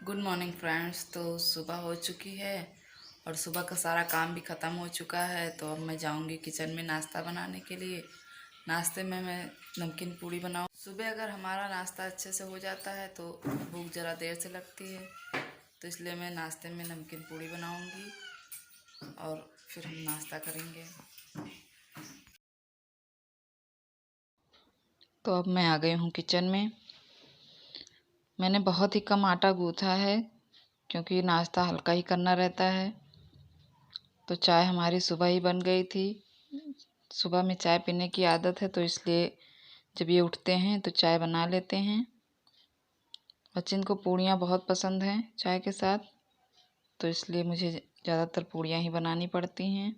Good morning friends. तो सुबह हो चुकी है और सुबह का सारा काम भी ख़त्म हो चुका है। तो अब मैं जाऊंगी किचन में नाश्ता बनाने के लिए। नाश्ते में मैं नमकीन पूड़ी बनाऊँ। सुबह अगर हमारा नाश्ता अच्छे से हो जाता है तो भूख ज़रा देर से लगती है, तो इसलिए मैं नाश्ते में नमकीन पूड़ी बनाऊंगी और फिर हम नाश्ता करेंगे। तो अब मैं आ गई हूँ किचन में। मैंने बहुत ही कम आटा गूँथा है क्योंकि नाश्ता हल्का ही करना रहता है। तो चाय हमारी सुबह ही बन गई थी। सुबह में चाय पीने की आदत है, तो इसलिए जब ये उठते हैं तो चाय बना लेते हैं। बच्चन को पूड़ियाँ बहुत पसंद हैं चाय के साथ, तो इसलिए मुझे ज़्यादातर पूड़ियाँ ही बनानी पड़ती हैं।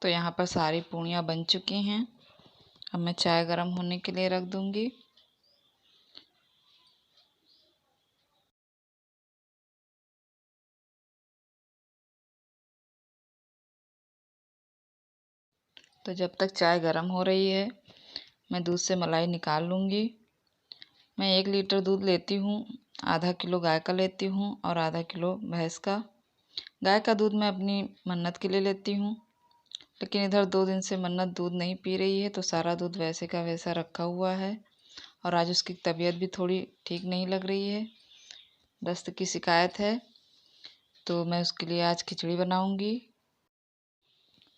तो यहाँ पर सारी पूड़ियाँ बन चुकी हैं। अब मैं चाय गर्म होने के लिए रख दूँगी। तो जब तक चाय गर्म हो रही है मैं दूध से मलाई निकाल लूँगी। मैं 1 लीटर दूध लेती हूँ। आधा किलो गाय का लेती हूँ और आधा किलो भैंस का। गाय का दूध मैं अपनी मन्नत के लिए लेती हूँ, लेकिन इधर 2 दिन से मन्नत दूध नहीं पी रही है, तो सारा दूध वैसे का वैसा रखा हुआ है। और आज उसकी तबीयत भी थोड़ी ठीक नहीं लग रही है, दस्त की शिकायत है, तो मैं उसके लिए आज खिचड़ी बनाऊँगी।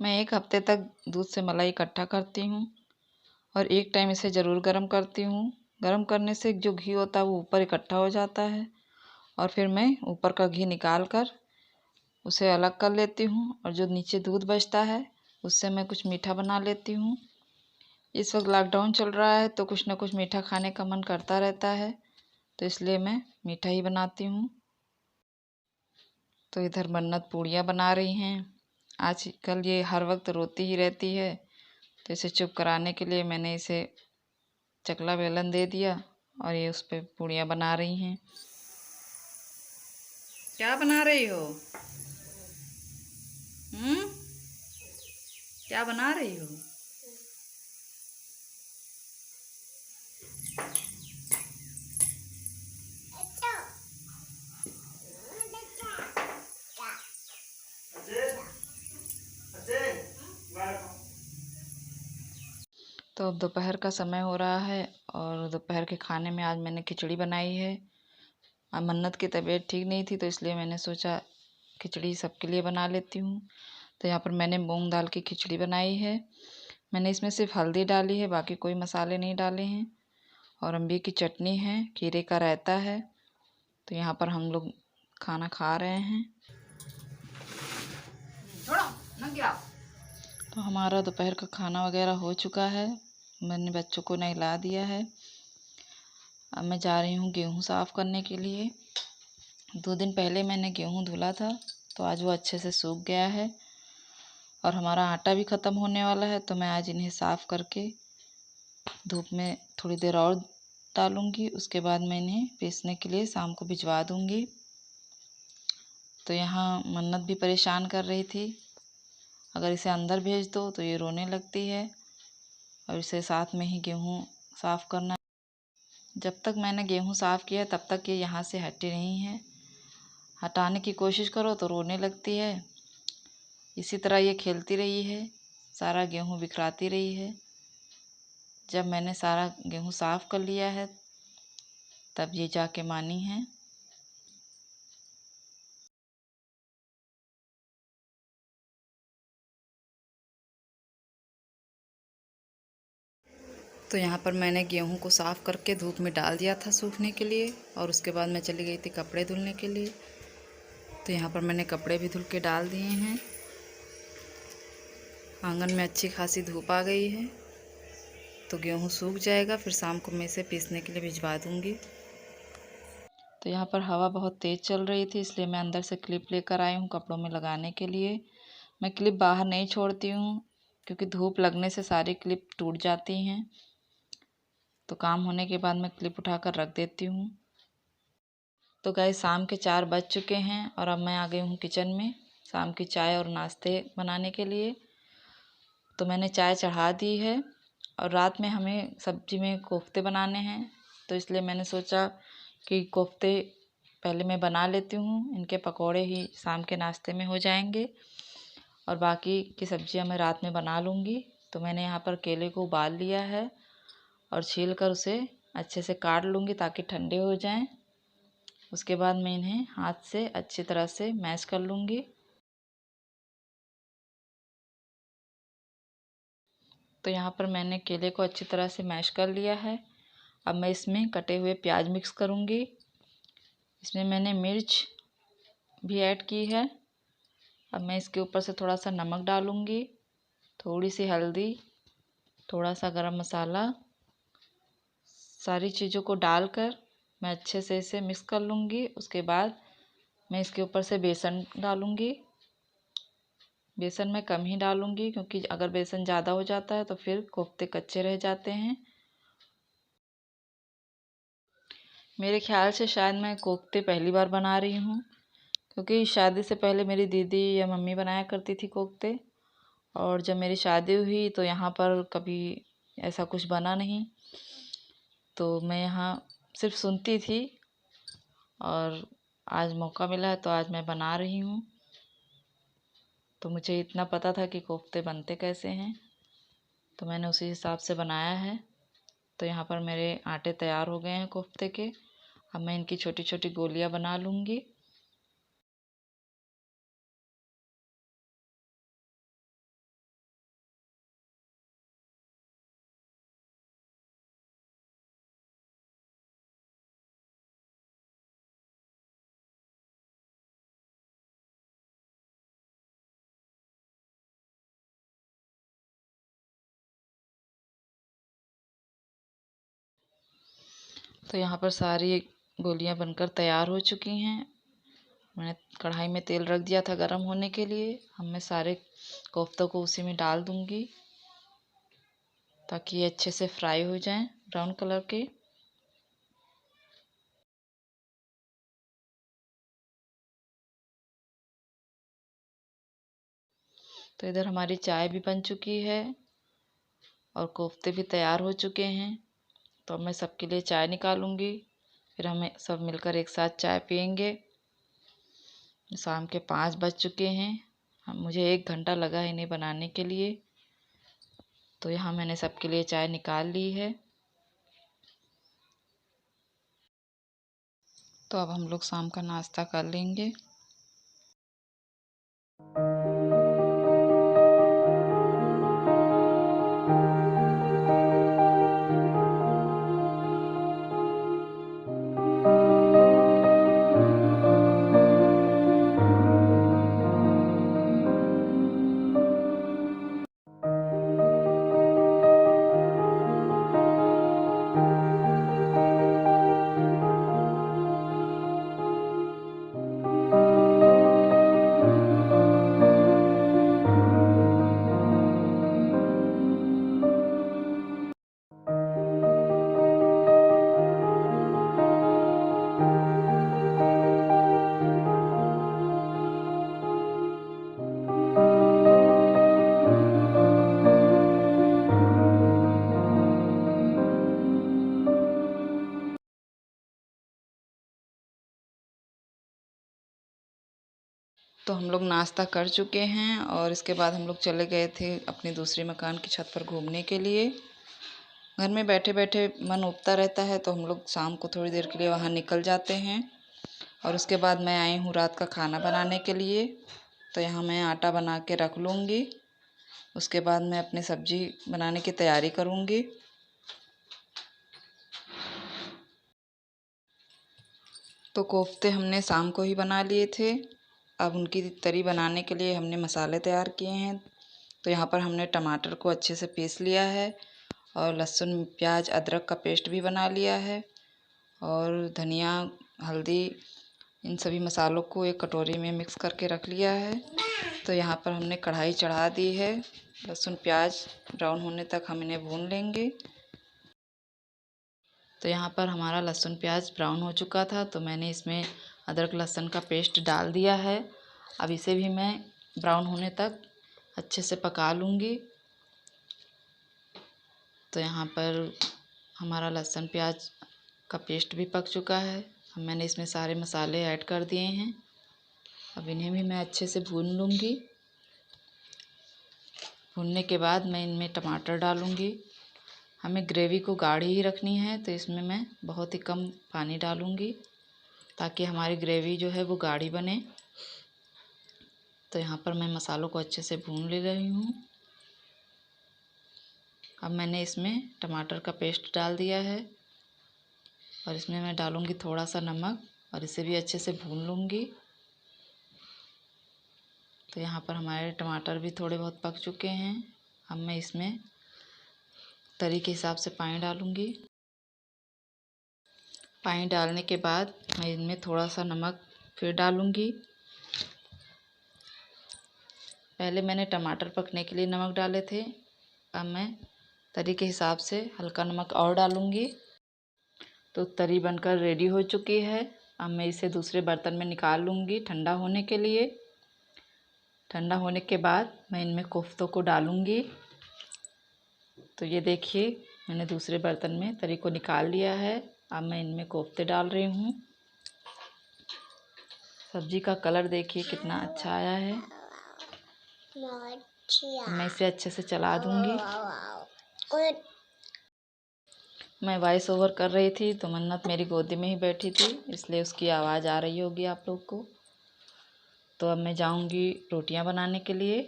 मैं 1 हफ्ते तक दूध से मलाई इकट्ठा करती हूँ और एक टाइम इसे ज़रूर गर्म करती हूँ। गर्म करने से जो घी होता है वो ऊपर इकट्ठा हो जाता है और फिर मैं ऊपर का घी निकाल कर उसे अलग कर लेती हूँ और जो नीचे दूध बचता है उससे मैं कुछ मीठा बना लेती हूँ। इस वक्त लॉकडाउन चल रहा है तो कुछ ना कुछ मीठा खाने का मन करता रहता है, तो इसलिए मैं मीठा ही बनाती हूँ। तो इधर मन्नत पूड़ियाँ बना रही हैं। आजकल ये हर वक्त रोती ही रहती है, तो इसे चुप कराने के लिए मैंने इसे चकला बेलन दे दिया और ये उस पर पूड़ियाँ बना रही हैं। क्या बना रही हो? क्या बना रही हो? तो अब दोपहर का समय हो रहा है और दोपहर के खाने में आज मैंने खिचड़ी बनाई है। मन्नत की तबीयत ठीक नहीं थी, तो इसलिए मैंने सोचा खिचड़ी सबके लिए बना लेती हूँ। तो यहाँ पर मैंने मूंग दाल की खिचड़ी बनाई है। मैंने इसमें सिर्फ हल्दी डाली है, बाकी कोई मसाले नहीं डाले हैं। और अम्बी की चटनी है, खीरे का रायता है। तो यहाँ पर हम लोग खाना खा रहे हैं। तो हमारा दोपहर का खाना वगैरह हो चुका है। मैंने बच्चों को नहला दिया है। अब मैं जा रही हूँ गेहूँ साफ़ करने के लिए। 2 दिन पहले मैंने गेहूँ धुला था, तो आज वो अच्छे से सूख गया है और हमारा आटा भी ख़त्म होने वाला है। तो मैं आज इन्हें साफ़ करके धूप में थोड़ी देर और डालूँगी। उसके बाद मैं इन्हें पीसने के लिए शाम को भिजवा दूँगी। तो यहाँ मन्नत भी परेशान कर रही थी, अगर इसे अंदर भेज दो तो ये रोने लगती है और इसे साथ में ही गेहूँ साफ़ करना। जब तक मैंने गेहूँ साफ़ किया तब तक ये यहाँ से हटी नहीं है। हटाने की कोशिश करो तो रोने लगती है। इसी तरह ये खेलती रही है, सारा गेहूँ बिखराती रही है। जब मैंने सारा गेहूँ साफ़ कर लिया है तब ये जाके मानी है। तो यहाँ पर मैंने गेहूँ को साफ़ करके धूप में डाल दिया था सूखने के लिए और उसके बाद मैं चली गई थी कपड़े धुलने के लिए। तो यहाँ पर मैंने कपड़े भी धुल के डाल दिए हैं। आंगन में अच्छी खासी धूप आ गई है तो गेहूँ सूख जाएगा, फिर शाम को मैं इसे पीसने के लिए भिजवा दूँगी। तो यहाँ पर हवा बहुत तेज़ चल रही थी, इसलिए मैं अंदर से क्लिप लेकर आई हूँ कपड़ों में लगाने के लिए। मैं क्लिप बाहर नहीं छोड़ती हूँ क्योंकि धूप लगने से सारी क्लिप टूट जाती हैं। तो काम होने के बाद मैं क्लिप उठाकर रख देती हूँ। तो गाइस शाम के 4 बज चुके हैं और अब मैं आ गई हूँ किचन में शाम की चाय और नाश्ते बनाने के लिए। तो मैंने चाय चढ़ा दी है और रात में हमें सब्जी में कोफ्ते बनाने हैं, तो इसलिए मैंने सोचा कि कोफ्ते पहले मैं बना लेती हूँ, इनके पकौड़े ही शाम के नाश्ते में हो जाएंगे और बाकी की सब्जियाँ मैं रात में बना लूँगी। तो मैंने यहाँ पर केले को उबाल लिया है और छील कर उसे अच्छे से काट लूँगी ताकि ठंडे हो जाएं। उसके बाद मैं इन्हें हाथ से अच्छी तरह से मैश कर लूँगी। तो यहाँ पर मैंने केले को अच्छी तरह से मैश कर लिया है। अब मैं इसमें कटे हुए प्याज मिक्स करूँगी। इसमें मैंने मिर्च भी ऐड की है। अब मैं इसके ऊपर से थोड़ा सा नमक डालूँगी, थोड़ी सी हल्दी, थोड़ा सा गरम मसाला, सारी चीज़ों को डालकर मैं अच्छे से इसे मिक्स कर लूँगी। उसके बाद मैं इसके ऊपर से बेसन डालूँगी। बेसन मैं कम ही डालूँगी क्योंकि अगर बेसन ज़्यादा हो जाता है तो फिर कोफ्ते कच्चे रह जाते हैं। मेरे ख्याल से शायद मैं कोफ्ते पहली बार बना रही हूँ क्योंकि शादी से पहले मेरी दीदी या मम्मी बनाया करती थी कोफ्ते, और जब मेरी शादी हुई तो यहाँ पर कभी ऐसा कुछ बना नहीं। तो मैं यहाँ सिर्फ सुनती थी और आज मौका मिला है तो आज मैं बना रही हूँ। तो मुझे इतना पता था कि कोफ्ते बनते कैसे हैं, तो मैंने उसी हिसाब से बनाया है। तो यहाँ पर मेरे आटे तैयार हो गए हैं कोफ्ते के। अब मैं इनकी छोटी छोटी गोलियाँ बना लूँगी। तो यहाँ पर सारी गोलियाँ बनकर तैयार हो चुकी हैं। मैंने कढ़ाई में तेल रख दिया था गरम होने के लिए। अब मैं सारे कोफ्तों को उसी में डाल दूँगी ताकि ये अच्छे से फ्राई हो जाएं ब्राउन कलर के। तो इधर हमारी चाय भी बन चुकी है और कोफ्ते भी तैयार हो चुके हैं। तो अब मैं सबके लिए चाय निकालूंगी, फिर हमें सब मिलकर एक साथ चाय पियेंगे। शाम के 5 बज चुके हैं। मुझे 1 घंटा लगा है इन्हें बनाने के लिए। तो यहाँ मैंने सबके लिए चाय निकाल ली है। तो अब हम लोग शाम का नाश्ता कर लेंगे। तो हम लोग नाश्ता कर चुके हैं और इसके बाद हम लोग चले गए थे अपनी दूसरी मकान की छत पर घूमने के लिए। घर में बैठे बैठे मन उबता रहता है तो हम लोग शाम को थोड़ी देर के लिए वहाँ निकल जाते हैं। और उसके बाद मैं आई हूँ रात का खाना बनाने के लिए। तो यहाँ मैं आटा बना के रख लूँगी। उसके बाद मैं अपनी सब्ज़ी बनाने की तैयारी करूँगी। तो कोफ्ते हमने शाम को ही बना लिए थे। अब उनकी तरी बनाने के लिए हमने मसाले तैयार किए हैं। तो यहाँ पर हमने टमाटर को अच्छे से पीस लिया है और लहसुन प्याज अदरक का पेस्ट भी बना लिया है और धनिया हल्दी इन सभी मसालों को एक कटोरी में मिक्स करके रख लिया है। तो यहाँ पर हमने कढ़ाई चढ़ा दी है। लहसुन प्याज ब्राउन होने तक हम इन्हें भून लेंगे। तो यहाँ पर हमारा लहसुन प्याज ब्राउन हो चुका था तो मैंने इसमें अदरक लहसुन का पेस्ट डाल दिया है। अब इसे भी मैं ब्राउन होने तक अच्छे से पका लूँगी। तो यहाँ पर हमारा लहसुन प्याज का पेस्ट भी पक चुका है। अब मैंने इसमें सारे मसाले ऐड कर दिए हैं। अब इन्हें भी मैं अच्छे से भून लूँगी। भूनने के बाद मैं इनमें टमाटर डालूँगी। हमें ग्रेवी को गाढ़ी ही रखनी है तो इसमें मैं बहुत ही कम पानी डालूँगी ताकि हमारी ग्रेवी जो है वो गाढ़ी बने। तो यहाँ पर मैं मसालों को अच्छे से भून ले रही हूँ। अब मैंने इसमें टमाटर का पेस्ट डाल दिया है और इसमें मैं डालूँगी थोड़ा सा नमक और इसे भी अच्छे से भून लूँगी। तो यहाँ पर हमारे टमाटर भी थोड़े बहुत पक चुके हैं। अब मैं इसमें तरी के हिसाब से पानी डालूँगी। पानी डालने के बाद मैं इनमें थोड़ा सा नमक फिर डालूँगी। पहले मैंने टमाटर पकने के लिए नमक डाले थे। अब मैं तरी के हिसाब से हल्का नमक और डालूँगी। तो तरी बनकर रेडी हो चुकी है। अब मैं इसे दूसरे बर्तन में निकाल लूँगी ठंडा होने के लिए। ठंडा होने के बाद मैं इनमें कोफ्तों को डालूँगी। तो ये देखिए मैंने दूसरे बर्तन में तरी को निकाल लिया है। अब मैं इनमें कोफ्ते डाल रही हूँ। सब्जी का कलर देखिए कितना अच्छा आया है। मैं इसे अच्छे से चला दूँगी। मैं वॉइस ओवर कर रही थी तो मन्नत मेरी गोदी में ही बैठी थी इसलिए उसकी आवाज़ आ रही होगी आप लोग को। तो अब मैं जाऊँगी रोटियां बनाने के लिए।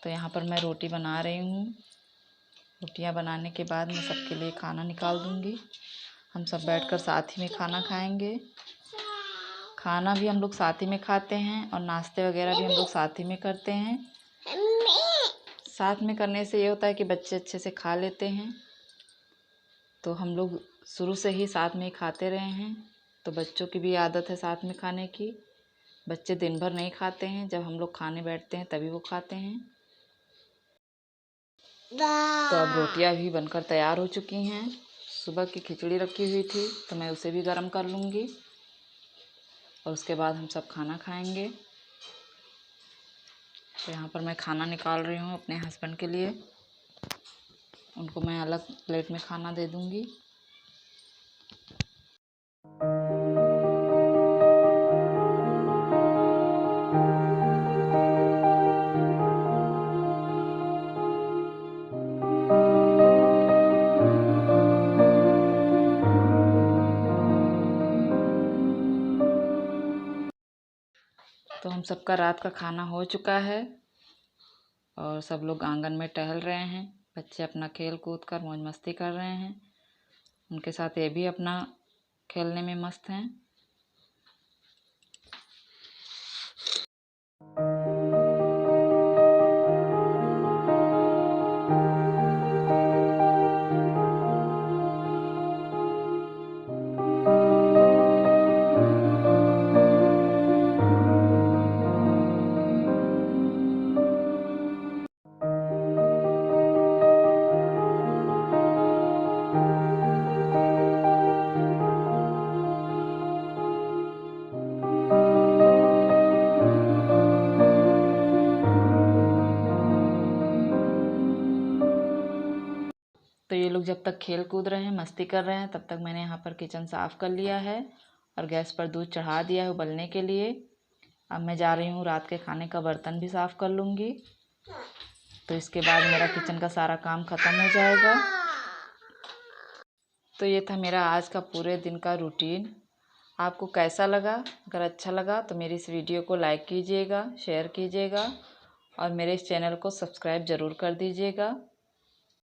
तो यहाँ पर मैं रोटी बना रही हूँ। रोटियां बनाने के बाद मैं सबके लिए खाना निकाल दूँगी। हम सब बैठकर साथ ही में खाना खाएंगे। खाना भी हम लोग साथ ही में खाते हैं और नाश्ते वगैरह भी हम लोग साथ ही में करते हैं। साथ में करने से ये होता है कि बच्चे अच्छे से खा लेते हैं। तो हम लोग शुरू से ही साथ में ही खाते रहे हैं तो बच्चों की भी आदत है साथ में खाने की। बच्चे दिन भर नहीं खाते हैं, जब हम लोग खाने बैठते हैं तभी वो खाते हैं। तो अब रोटियां भी बनकर तैयार हो चुकी हैं। सुबह की खिचड़ी रखी हुई थी तो मैं उसे भी गर्म कर लूँगी और उसके बाद हम सब खाना खाएंगे। तो यहाँ पर मैं खाना निकाल रही हूँ अपने हस्बैंड के लिए। उनको मैं अलग प्लेट में खाना दे दूँगी। तो हम सबका रात का खाना हो चुका है और सब लोग आंगन में टहल रहे हैं। बच्चे अपना खेल कूद कर मौज मस्ती कर रहे हैं। उनके साथ ये भी अपना खेलने में मस्त हैं। तो ये लोग जब तक खेल कूद रहे हैं मस्ती कर रहे हैं तब तक मैंने यहाँ पर किचन साफ़ कर लिया है और गैस पर दूध चढ़ा दिया है उबलने के लिए। अब मैं जा रही हूँ रात के खाने का बर्तन भी साफ़ कर लूँगी। तो इसके बाद मेरा किचन का सारा काम ख़त्म हो जाएगा। तो ये था मेरा आज का पूरे दिन का रूटीन। आपको कैसा लगा? अगर अच्छा लगा तो मेरी इस वीडियो को लाइक कीजिएगा, शेयर कीजिएगा और मेरे इस चैनल को सब्सक्राइब ज़रूर कर दीजिएगा।